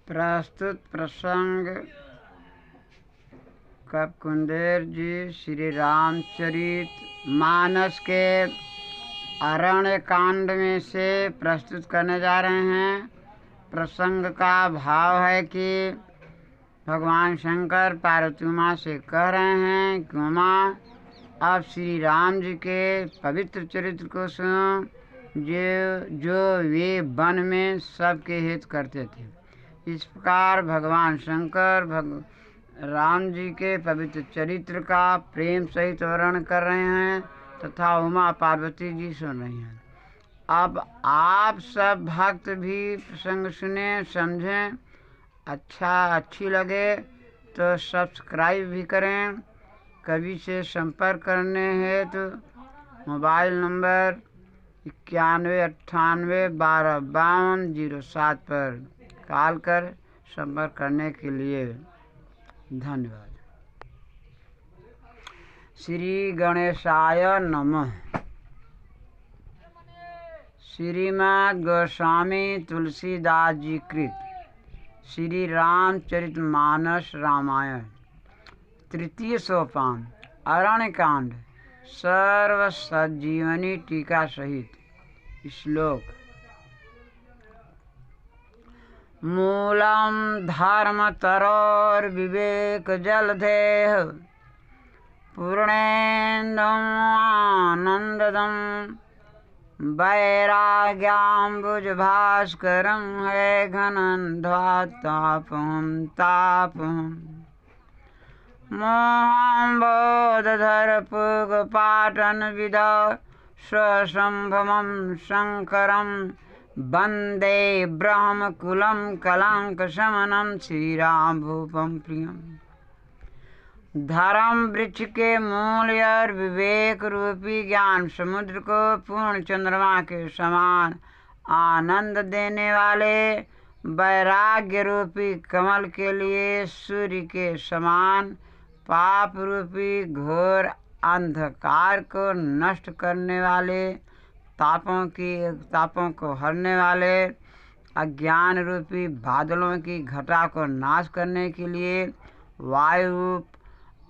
प्रस्तुत प्रसंग कपकुंदेर जी श्री रामचरित मानस के अरण्य कांड में से प्रस्तुत करने जा रहे हैं। प्रसंग का भाव है कि भगवान शंकर पार्वती माँ से कह रहे हैं कि माँ, आप श्री राम जी के पवित्र चरित्र को सुनो जो वे वन में सबके हित करते थे। इस प्रकार भगवान शंकर राम जी के पवित्र चरित्र का प्रेम सहित वर्णन कर रहे हैं तथा उमा पार्वती जी सुन रही हैं। अब आप सब भक्त भी प्रसंग सुने, समझें, अच्छी लगे तो सब्सक्राइब भी करें। कवि से संपर्क करने हेतु मोबाइल नंबर 9198125207 पर कॉल कर संपर्क करने के लिए धन्यवाद। श्री गणेशाय नमः। श्रीमद् गोस्वामी तुलसीदास जी कृत श्री रामचरित मानस रामायण तृतीय सोपान अरण्य कांड सर्व सज्जीवनी टीका सहित श्लोक। मूलम धर्म तरोर विवेक जलधेह पूर्णेन्दुम आनंददम वैराग्याम्बुज भास्करम है घनंध्वा तापहम मोहं बोधधर पुग पाटन विद स्वसंभवं शंकरं वंदे ब्रह्मकुलं कलंक शमनं श्रीराम भूपं प्रियम। धर्म वृक्ष के मूल और विवेक रूपी ज्ञान समुद्र को पूर्ण चंद्रमा के समान आनंद देने वाले वैराग्य रूपी कमल के लिए सूर्य के समान पाप रूपी घोर अंधकार को नष्ट करने वाले तापों को हरने वाले अज्ञान रूपी बादलों की घटा को नाश करने के लिए वायु रूप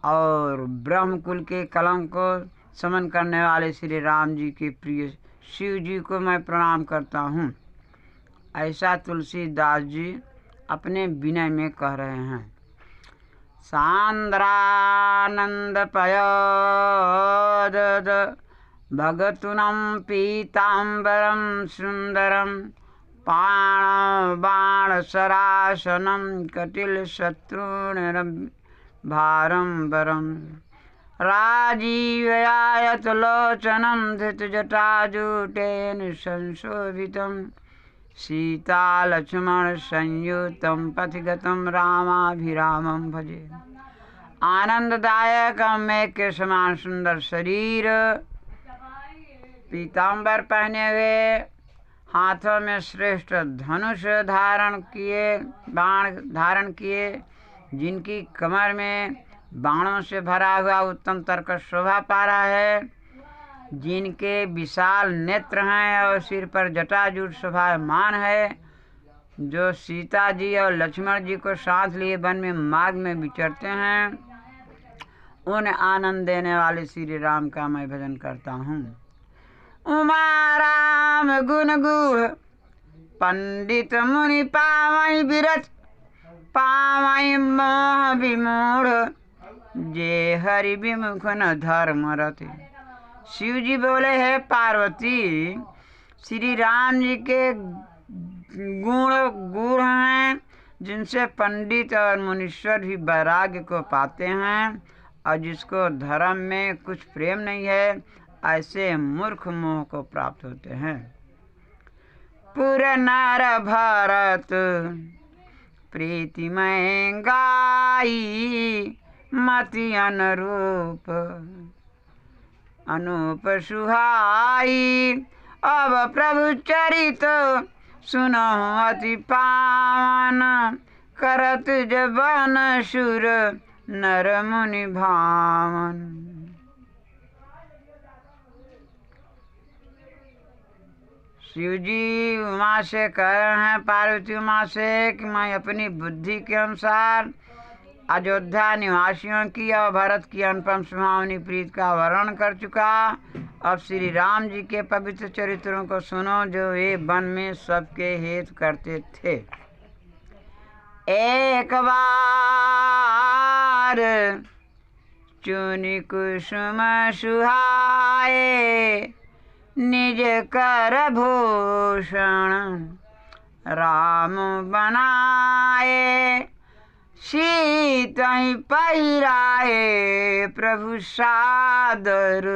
और ब्रह्मकुल के कलंक को शमन करने वाले श्री राम जी के प्रिय शिव जी को मैं प्रणाम करता हूँ। ऐसा तुलसीदास जी अपने विनय में कह रहे हैं। सांद्रानंद पयोद भगतुनम पीतांबरम सुंदरम बाण सरासनम कटिल शत्रुण भारंबरम राजीवयायत लोचनम धृत जटाजूटेन संशोभितम सीता लक्ष्मण संयुतम पथिगतम रामाभिरामम भजे। आनंददायक मेघ के समान सुंदर शरीर, पीतांबर पहने हुए, हाथों में श्रेष्ठ धनुष बाण धारण किए, जिनकी कमर में बाणों से भरा हुआ उत्तम तर्कश शोभा पा रहा है, जिनके विशाल नेत्र हैं और सिर पर जटाजूट शोभायमान है, जो सीता जी और लक्ष्मण जी को साथ लिए वन में मार्ग में विचरते हैं, उन आनंद देने वाले श्री राम का मैं भजन करता हूँ। उमा राम गुण गुह पंडित मुनि पावई विरत पावई मोह विमूढ़ जे हरि विमुख न धर्म रति। शिव जी बोले, है पार्वती, श्री राम जी के गुण हैं जिनसे पंडित और मुनीश्वर भी वैराग्य को पाते हैं, और जिसको धर्म में कुछ प्रेम नहीं है, ऐसे मूर्ख मोह को प्राप्त होते हैं। पुर नर भरत प्रीतिमय गाई मति अनूप सुहाई। अब प्रभु चरित सुनो अति पावन करत जबन सुर नर मुनि भावन। शिव जी उमा से कह रहे हैं, पार्वती उमा से, कि मैं अपनी बुद्धि के अनुसार अयोध्या निवासियों की और भरत की अनुपम सुहावनी प्रीत का वर्णन कर चुका। अब श्री राम जी के पवित्र चरित्रों को सुनो, जो वे वन में सबके हित करते थे। एक बार चुनि कुसुम सुहाए, निज कर भूषण राम बनाए। सीतहि पहिराए प्रभु सादर,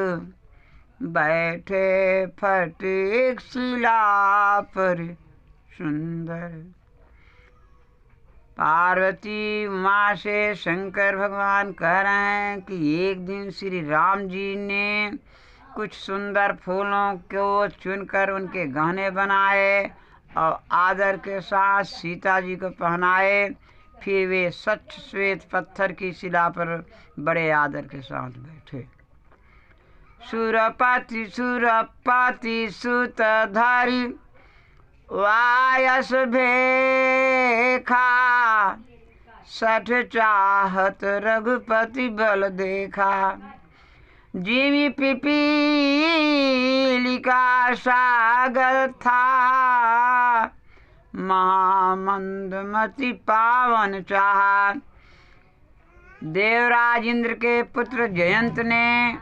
बैठे फटिक शिला पर सुंदर। पार्वती उमा से शंकर भगवान कह रहे हैं कि एक दिन श्री राम जी ने कुछ सुंदर फूलों को चुनकर उनके गहने बनाए और आदर के साथ सीता जी को पहनाए। फिर वे स्वच्छ श्वेत पत्थर की शिला पर बड़े आदर के साथ बैठे। सुरपति सुरपति सुत धरि वायस भेखा, सठ चाहत रघुपति बल देखा। जीवी पिपीलिका सागर था, महामंदमति पावन चाहा। देवराज इंद्र के पुत्र जयंत ने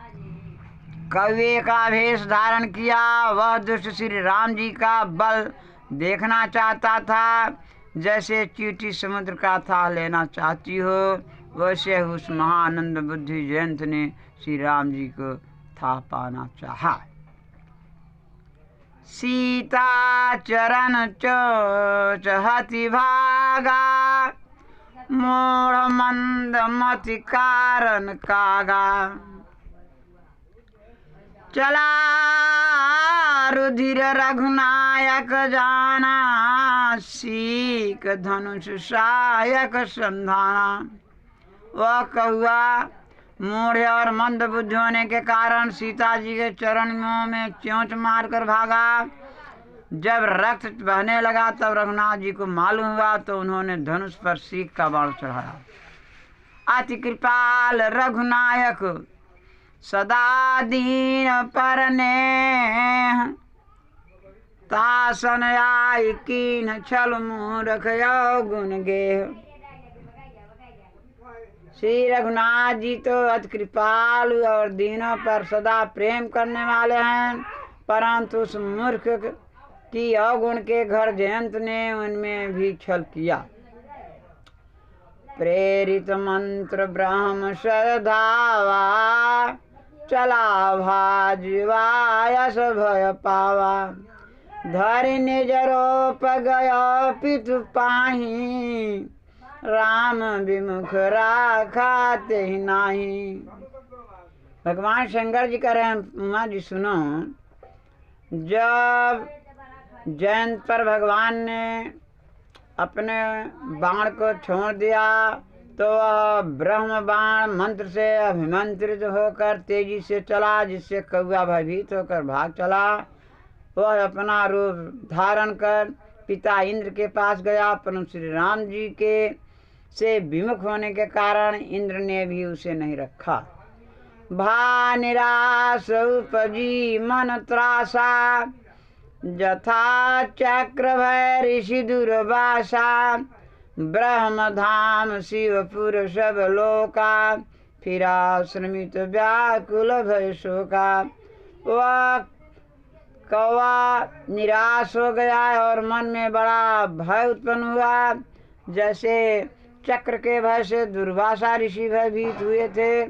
कौवे का वेश धारण किया। वह दुष्ट श्री राम जी का बल देखना चाहता था। जैसे चींटी समुद्र का था लेना चाहती हो, वैसे उस महानंद बुद्धि जयंत ने श्री राम जी को था पाना चाहा। सीता चरण चहति भागा, मोड़ मंद मति कारण कागा। चला रुधिर रघुनायक जाना, सीक धनुष सायक संधाना। वह कौआ मूढ़ और मंद बुद्धि होने के कारण सीता जी के चरणों में चोंच मारकर भागा। जब रक्त बहने लगा तब रघुनाथ जी को मालूम हुआ, तो उन्होंने धनुष पर सीख का बाण चढ़ाया। अति कृपाल रघुनायक सदा दीन पर नेह, तासन आई कीन छल मूरख गुण गेह। श्री रघुनाथ जी तो अति कृपालु और दीनों पर सदा प्रेम करने वाले हैं, परंतु उस मूर्ख की अवगुण के घर जयंत ने उनमें भी छल किया। प्रेरित मंत्र ब्रह्म श्रद्धावा, चला भाजवायस भय पावा। धरि निज रोप गयो पितु पाही, राम विमुख राखा तेहि नाही। भगवान शंकर जी कह रहे हैं, उमा जी सुनो, जब जयंत पर भगवान ने अपने बाण को छोड़ दिया, तो वह ब्रह्म बाण मंत्र से अभिमंत्रित होकर तेजी से चला, जिससे कौआ भयभीत होकर भाग चला। वह अपना रूप धारण कर पिता इंद्र के पास गया, परंतु श्री राम जी के से विमुख होने के कारण इंद्र ने भी उसे नहीं रखा। भा निराश उपजी मन त्रासा, जथा चक्र भय ऋषि दुर्वासा। ब्रह्म धाम शिवपुर सब लोका, फिरा श्रमित व्याकुल भय शोका। वह कौवा निराश हो गया और मन में बड़ा भय उत्पन्न हुआ। जैसे चक्र के भय से दुर्वासा ऋषि भयभीत हुए थे,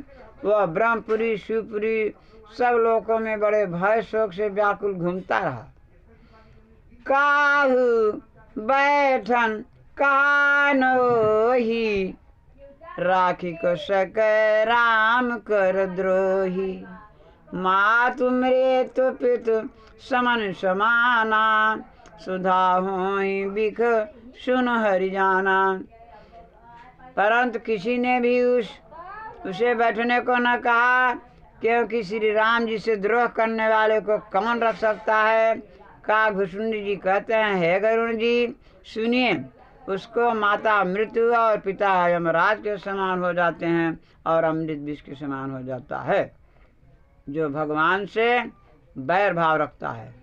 वह ब्रह्मपुरी शिवपुरी सब लोकों में बड़े भय शोक से व्याकुल घूमता रहा। काहू बैठन कानोही, राखी को सके राम कर द्रोही। मातु मृत्यु पितु समन समाना, सुधा होई बिख सुन हरि जाना। परंतु किसी ने भी उसे बैठने को न कहा, क्योंकि श्री राम जी से द्रोह करने वाले को कौन रख सकता है। काकभूषुंड जी कहते हैं, हे गरुण जी सुनिए, उसको माता मृत्यु और पिता यमराज के समान हो जाते हैं और अमृत विष के समान हो जाता है जो भगवान से बैर भाव रखता है।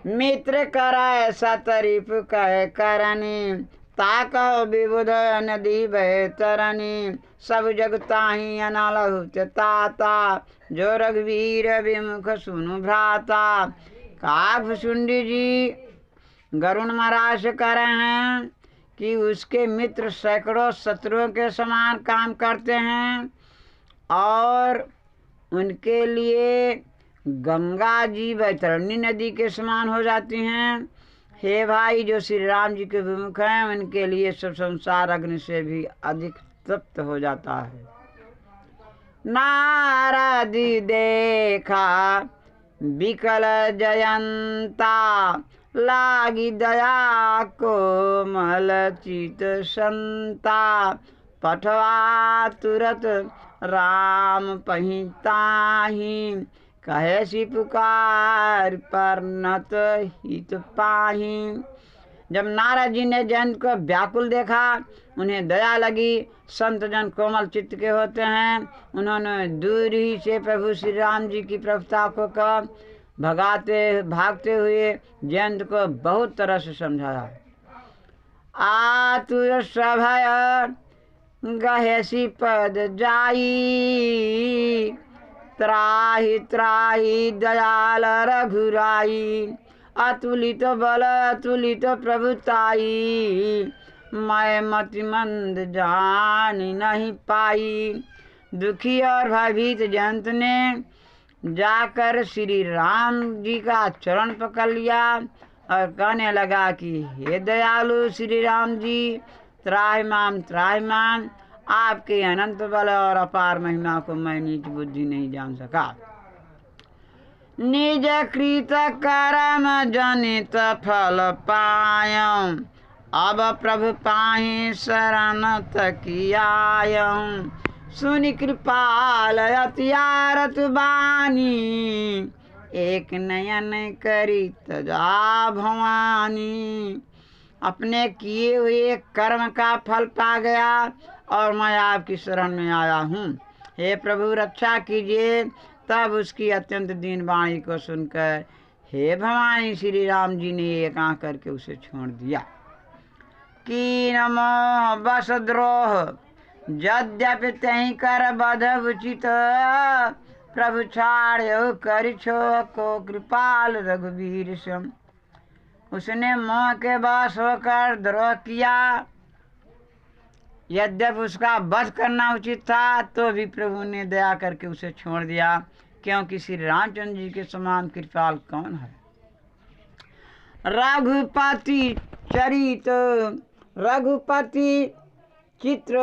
मित्र कराए सतरीफ कहे करनी, ताक विबुध नदी बह तरनी, सब जगता ही अनालहुत ताता, जो रघुवीर विमुख सुनु भ्राता। काकभूषुंडी जी गरुण महाराज से कह रहे हैं कि उसके मित्र सैकड़ों शत्रुओं के समान काम करते हैं और उनके लिए गंगा जी वैतरणी नदी के समान हो जाती हैं। हे भाई, जो श्री राम जी के विमुख हैं उनके लिए सब संसार अग्नि से भी अधिक तप्त हो जाता है। नारद देखा विकल जयंता, लागी दया को मल चित संता, पठवा तुरत राम पहिताही, कहे सी पुकार परनत हित पाही। जब नारद जी ने जयंत को व्याकुल देखा, उन्हें दया लगी। संत जन कोमल चित्त के होते हैं, उन्होंने दूर ही से प्रभु श्री राम जी की प्रभुता को भागते हुए जयंत को बहुत तरह से समझाया। आतुर सभय गहेसी पद जाई, त्राहि त्राहि दयाल रघुराई, अतुलित बल अतुलित प्रभुताई, मैं मति मंद जान नहीं पाई। दुखी और भयभीत जयंत ने जाकर श्री राम जी का चरण पकड़ लिया और कहने लगा कि हे दयालु श्री राम जी, त्राहिमाम, आपके अनंत बल और अपार महिमा को मैं नीच बुद्धि नहीं जान सका। निज कृत कर्म जनित फल पायं, अब प्रभु पाहि शरण तकियायं, सुनि कृपाल अतियारत बानी, एक नयन करी तजा भवानी। अपने किए हुए कर्म का फल पा गया और मैं आपकी शरण में आया हूँ, हे प्रभु रक्षा कीजिए। तब उसकी अत्यंत दीन वाणी को सुनकर हे भवानी श्री राम जी ने एक आँख करके उसे छोड़ दिया। कीन मोह बस द्रोह यद्यपि तहि कर बध उचित, प्रभु छाड़ो कर छो को कृपाल रघुवीर सम। उसने मोह के वश होकर द्रोह किया, यद्यपि उसका वध करना उचित था तो भी प्रभु ने दया करके उसे छोड़ दिया, क्योंकि श्री रामचंद्र जी के समान कृपाल कौन है। रघुपति चरित रघुपति चित्र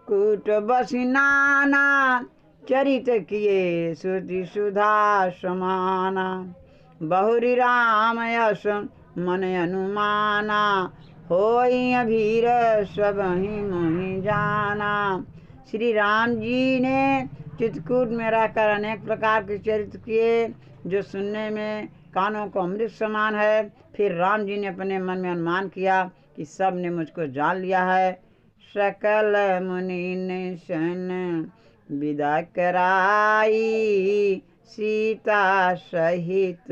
कूट बसी नाना, चरित किए श्रुति सुधा समाना, बहुरी राम यश मन अनुमाना, होई अभीर सब ही मोहि जाना। श्री राम जी ने चित्रकूट में रहकर अनेक प्रकार के चरित्र किए जो सुनने में कानों को अमृत समान है। फिर राम जी ने अपने मन में अनुमान किया कि सब ने मुझको जान लिया है। सकल मुनि ने सन विदा कराई, सीता सहित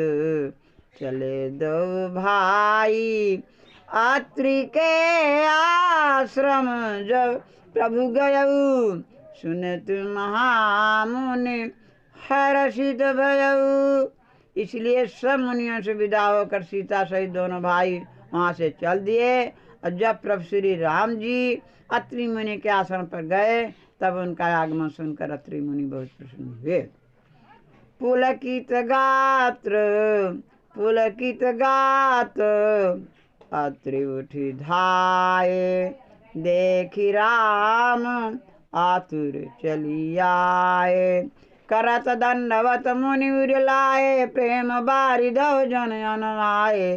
चले दो भाई, अत्रि के आश्रम जब प्रभु गयऊ, सुनत महामुनि हर्षित भयऊ। इसलिए सब मुनियों से विदा होकर सीता सहित दोनों भाई वहाँ से चल दिए। और जब प्रभु श्री राम जी अत्रि मुनि के आश्रम पर गए तब उनका आगमन सुनकर अत्रि मुनि बहुत प्रसन्न हुए। पुलकित गात अत्रि उठी धाये, देखी राम आतुर चली आए, करत दंडवत मुनि उरलाए, प्रेम बारी दो जन अनलाए,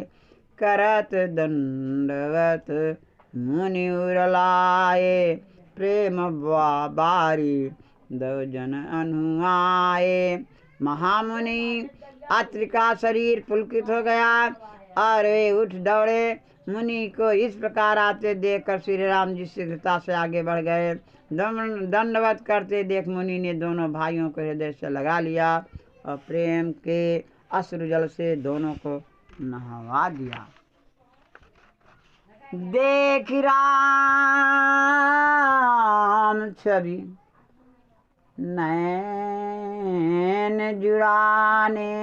करत दंडवत मुनि उरलाए, प्रेम बारी दो जन अनुआए। महामुनि अत्रि का शरीर पुलकित हो गया और वे उठ दौड़े। मुनि को इस प्रकार आते देखकर श्री राम जी शीघ्रता से आगे बढ़ गए। दंडवत करते देख मुनि ने दोनों भाइयों को हृदय से लगा लिया और प्रेम के अश्रु जल से दोनों को नहवा दिया। देख राम छवि नैन जुड़ाने,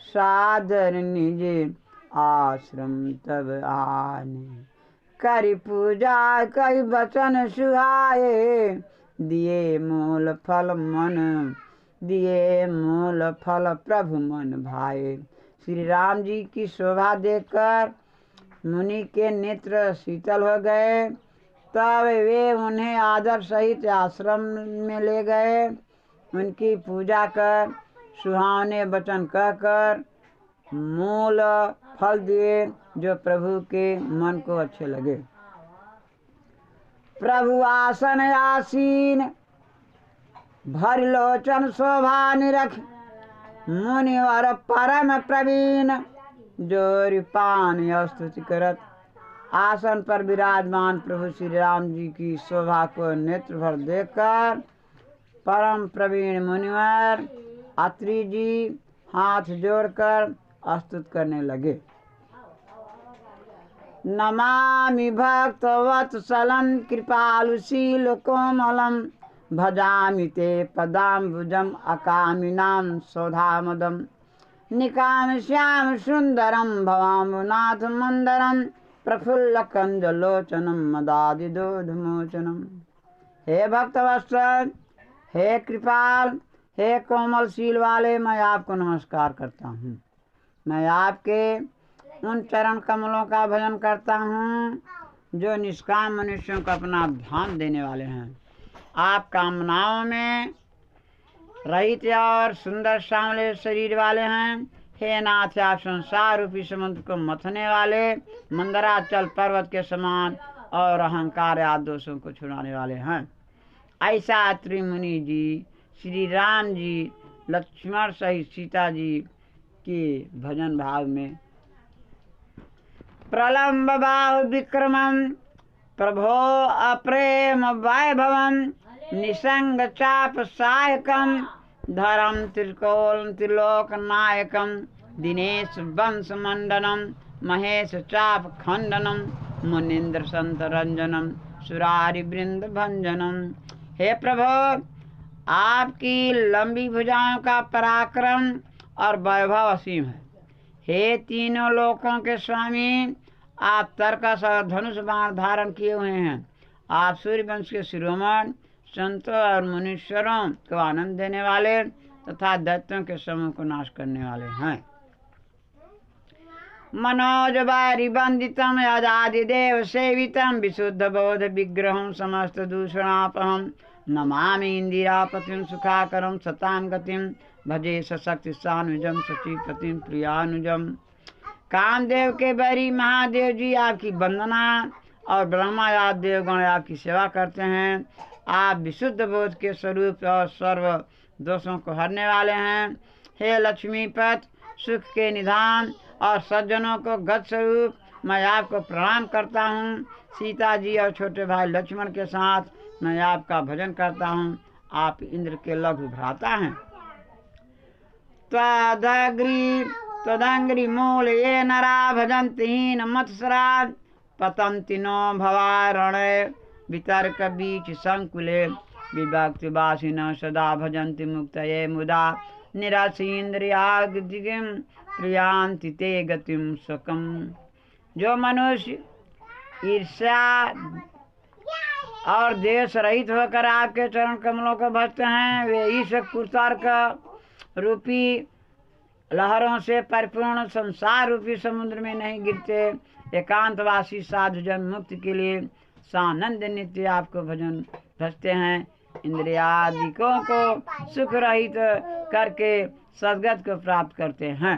सादर निज आश्रम तब आने। करि पूजा कई बचन सुहाए, दिए मूल फल मन, दिए मूल फल प्रभु मन भाए। श्री राम जी की शोभा देखकर मुनि के नेत्र शीतल हो गए। तब वे उन्हें आदर सहित आश्रम में ले गए। उनकी पूजा कर सुहावने वचन कहकर मूल फल दिए जो प्रभु के मन को अच्छे लगे। प्रभु आसन आसीन, भर लोचन शोभा निरख, मुनिवर परम प्रवीण, जो पान स्तुति करत। आसन पर विराजमान प्रभु श्री राम जी की शोभा को नेत्र भर देखकर परम प्रवीण मुनिवर अत्रि जी हाथ जोड़कर स्तुति करने लगे। नमामि भक्तवत्सलं कृपालुशील कोमलं, भजामि ते पदाम्बुजम् अकामिनां सौधामदम्। निकामश्याम सुन्दरं भवाम्बुनाथ मन्दरं, प्रफुल्लकंजलोचनम मदादिदोधमोचनम। हे भक्तवत्सल, हे कृपाल, हे कोमल शील वाले, मैं आपको नमस्कार करता हूँ। मैं आपके उन चरण कमलों का भजन करता हूँ जो निष्काम मनुष्यों को अपना ध्यान देने वाले हैं। आप कामनाओं में रहित और सुंदर सांवले शरीर वाले हैं। हे नाथ, आप संसार रूपी समुद्र को मथने वाले, मंदराचल पर्वत के समान और अहंकार आदि दोषों को छुड़ाने वाले हैं। ऐसा अत्रि मुनि जी श्री राम जी लक्ष्मण सहित सीता जी के भजन भाव में प्रलम्ब बाहु विक्रमं, प्रभो अप्रेम वैभवं, निसंग चाप सहायकं, धरम त्रिकोल त्रिलोक नायकम, दिनेश वंश मंडनम, महेश चाप खंडनम, मुनीन्द्र संत रंजनम, सुरारि वृंद भंजनम। हे प्रभु, आपकी लंबी भुजाओं का पराक्रम और वैभव असीम है। हे तीनों लोकों के स्वामी, आप तरकस और धनुष बाण धारण किए हुए हैं। आप सूर्यवंश के शिरोमणि, संतों और मुनीश्वरों को आनंद देने वाले तथा दैत्यों के समूह को नाश करने वाले हैं। मनोज वारि वंदितम अजादिदेव सेवितम, विशुद्ध बोध विग्रहम समस्त दूषणापहम, नमामि इंदिरापतिम सुखाकरम सताम गतिम, भजे सशक्ति सानुजम सचीपतिम प्रियानुजम। कामदेव के बैरी महादेव जी आपकी वंदना और ब्रह्मा आदि देवगण आपकी सेवा करते हैं। आप विशुद्ध बोध के स्वरूप और सर्व दोषों को हरने वाले हैं। हे लक्ष्मीपत, सुख के निधान और सज्जनों को गत स्वरूप, मैं आपको प्रणाम करता हूँ। सीता जी और छोटे भाई लक्ष्मण के साथ मैं आपका भजन करता हूँ। आप इंद्र के लघु भ्राता हैं। त्वदंग्रि मूल ये नरा भजन्ति हीन मत्सरा, पतन्ति नो भवारणे वितर्क बीच संकुले, विभक्ति वासिन सदा भजन्ति मुक्तये मुदा, निराशीन्द्रियागतिम प्रियांति ते गतिम सुखम। जो मनुष्य ईर्ष्या और देश रहित होकर आपके चरण कमलों को भजते हैं, वे इस कुतर्क रूपी लहरों से परिपूर्ण संसार रूपी समुद्र में नहीं गिरते। एकांतवासी साधु जन मुक्ति के लिए सानंद नित्य आपको भजन भजते हैं। इंद्रियादिकों को सुख रहित करके सद्गत को प्राप्त करते हैं।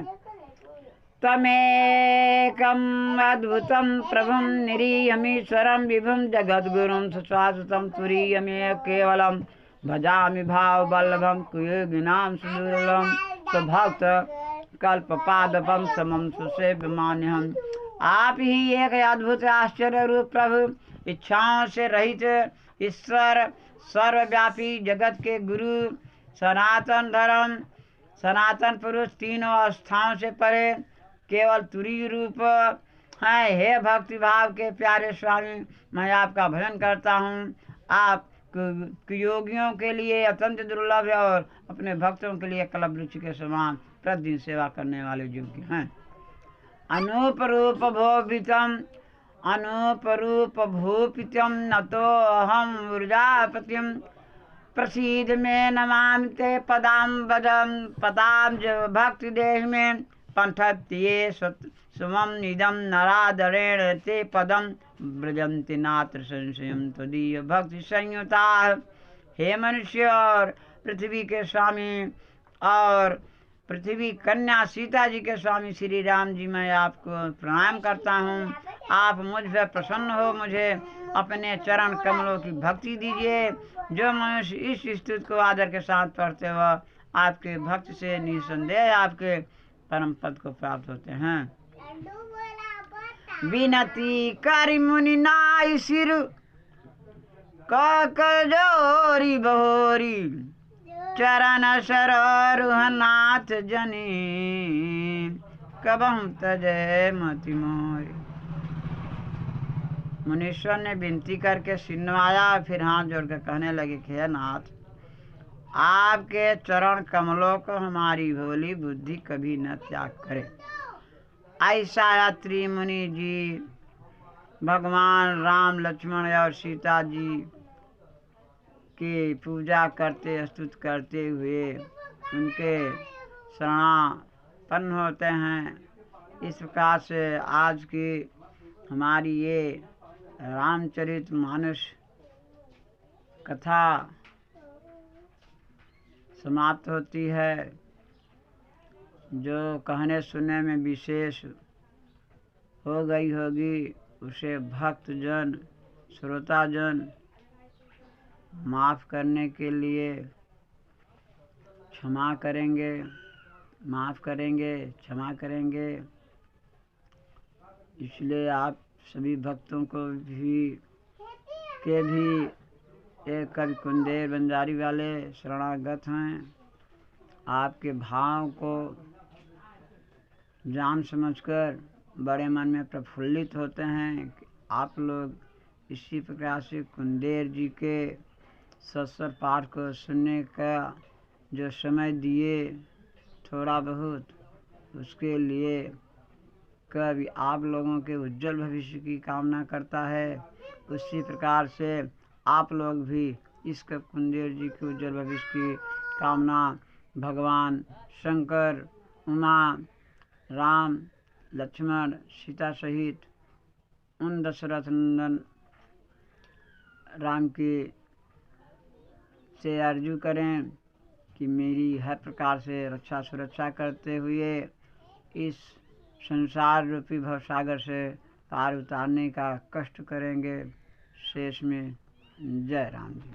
तमेकम अद्भुतम प्रभुम निरीयमीश्वरम विभुम जगद्गुरुम सुशाश्वतम तुरीयमे केवलम, भजामि भाव वल्लभम कुयोगिनाम सुदुर्लभम स्वभक्त कल्पपादपम समम सुसेव्यमान्यहम। आप ही एक अद्भुत आश्चर्य रूप प्रभु, इच्छाओं से रहित ईश्वर, सर्वव्यापी जगत के गुरु, सनातन धर्म, सनातन पुरुष, तीनों अवस्थाओं से परे, केवल तुरीय रूप हैं। हे भक्ति भाव के प्यारे स्वामी, मैं आपका भजन करता हूँ। आप योगियों के लिए अत्यंत दुर्लभ है और अपने भक्तों के लिए कलववृक्ष के समान प्रतिदिन सेवा करने वाले योग्य हैं। अनूप रूप भोपितम अनूप रूप भूपितम न तो अहम ऊर्जापतिम प्रसीद में नमामि ते पदाम भक्ति देह में पंथत्ये सुमम निदम नरादरेण ते पदम ब्रजंति नात्र संशयम त्वदीय भक्ति संयुता। हे मनुष्य और पृथ्वी के स्वामी और पृथ्वी कन्या सीता जी के स्वामी श्री राम जी, मैं आपको प्रणाम करता हूँ। आप मुझ पर प्रसन्न हो, मुझे अपने चरण कमलों की भक्ति दीजिए। जो मनुष्य इस स्तुति को आदर के साथ पढ़ते हुए आपके भक्त से निसंदेह आपके परम पद को प्राप्त होते हैं। विनती करि मुनि नाई सिर जोरी बहोरी चरण सरोरुहनाथ जनी कबहु तजय मति मोरी। मुनीश्वर ने विनती करके सिर नवाया, फिर हाथ जोड़कर कहने लगे कि हे नाथ, आपके चरण कमलों को हमारी भोली बुद्धि कभी न त्याग करे। ऐसा यात्री मुनि जी भगवान राम, लक्ष्मण और सीता जी की पूजा करते स्तुति करते हुए उनके शरणापन्न होते हैं। इस प्रकार से आज की हमारी ये रामचरितमानस कथा समाप्त होती है। जो कहने सुनने में विशेष हो गई होगी उसे भक्तजन, श्रोताजन माफ़ करने के लिए क्षमा करेंगे, माफ़ करेंगे, क्षमा करेंगे। इसलिए आप सभी भक्तों को भी एक कवि कुंदेर बंजारी वाले शरणागत हैं। आपके भाव को जान समझकर बड़े मन में प्रफुल्लित होते हैं कि आप लोग इसी प्रकार से कुंदेर जी के सत्सर पाठ को सुनने का जो समय दिए थोड़ा बहुत, उसके लिए कभी आप लोगों के उज्जवल भविष्य की कामना करता है। उसी प्रकार से आप लोग भी इस कुंदेर जी के उज्जवल भविष्य की कामना भगवान शंकर, उमा, राम, लक्ष्मण, सीता सहित उन दशरथ नंदन राम की से अर्जू करें कि मेरी हर प्रकार से रक्षा सुरक्षा करते हुए इस संसार रूपी भवसागर से पार उतारने का कष्ट करेंगे। शेष में जय राम जी।